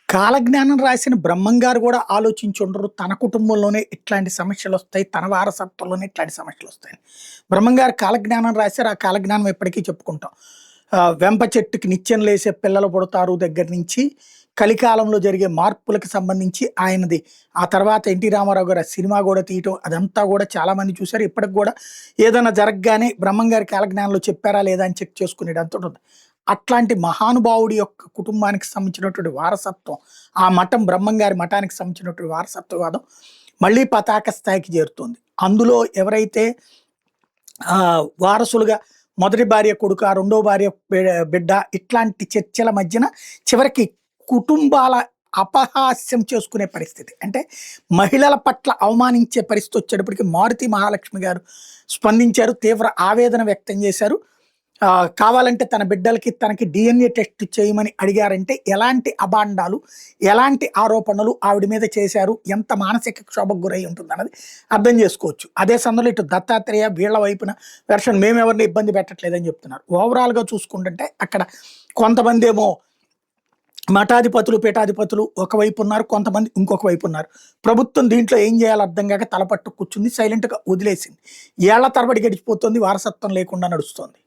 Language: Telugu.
కాలజ్ఞానం రాసిన బ్రహ్మంగారు కూడా ఆలోచించుండరు. తన కుటుంబంలోనే ఇట్లాంటి సమస్యలొస్తాయి. తన వారసత్వంలోనే ఇట్లాంటి సమస్యలొస్తాయని. బ్రహ్మంగారు కాలజ్ఞానం రాశారు. ఆ కాలజ్ఞానం ఎప్పటికీ చెప్పుకుంటాం. వెంప చెట్టుకి నిచ్చెన లేసే పిల్లలు పుడతారు దగ్గర నుంచి, కలికాలంలో జరిగే మార్పులకు సంబంధించి ఆయనది. ఆ తర్వాత ఎన్టీ రామారావు గారు ఆ సినిమా గూడా తీయటం అదంతా గూడా చాలామంది చూసారు. ఇప్పటికి గూడా ఏదైనా జరగగానే బ్రహ్మంగారి కాలజ్ఞానంలో చెప్పారా లేదా అని చెక్ చేసుకునేటంతటుంది. అట్లాంటి మహానుభావుడి యొక్క కుటుంబానికి సంబంధించినటువంటి వారసత్వం, ఆ మఠం బ్రహ్మంగారి మఠానికి సంబంధించినటువంటి వారసత్వవాదం మళ్ళీ పతాక స్థాయికి చేరుతుంది. అందులో ఎవరైతే వారసులుగా మొదటి భార్య కొడుకు, ఆ రెండో భార్య బిడ్డ ఇట్లాంటి చర్చల మధ్యన చివరికి కుటుంబాల అపహాస్యం చేసుకునే పరిస్థితి. అంటే మహిళల పట్ల అవమానించే పరిస్థితి వచ్చేటప్పటికి మారుతి మహాలక్ష్మి గారు స్పందించారు. తీవ్ర ఆవేదన వ్యక్తం చేశారు. కావాలంటే తన బిడ్డలకి తనకి DNA టెస్ట్ చేయమని అడిగారంటే ఎలాంటి అభాండాలు, ఎలాంటి ఆరోపణలు ఆవిడ మీద చేశారు, ఎంత మానసిక క్షోభకు గురై ఉంటుందన్నది అర్థం చేసుకోవచ్చు. అదే సమయంలో ఇటు దత్తాత్రేయ వీళ్ళ వైపున వెర్షన్ మేమెవరిని ఇబ్బంది పెట్టట్లేదని చెప్తున్నారు. ఓవరాల్‌గా చూసుకుంటుంటే అక్కడ కొంతమందేమో మఠాధిపతులు, పీఠాధిపతులు ఒకవైపు ఉన్నారు. కొంతమంది ఇంకొక వైపు ఉన్నారు. ప్రభుత్వం దీంట్లో ఏం చేయాలో అర్థం కాక తలపట్టు కూర్చుంది. సైలెంట్‌గా వదిలేసింది. ఏళ్ల తరబడి గడిచిపోతుంది. వారసత్వం లేకుండా నడుస్తోంది.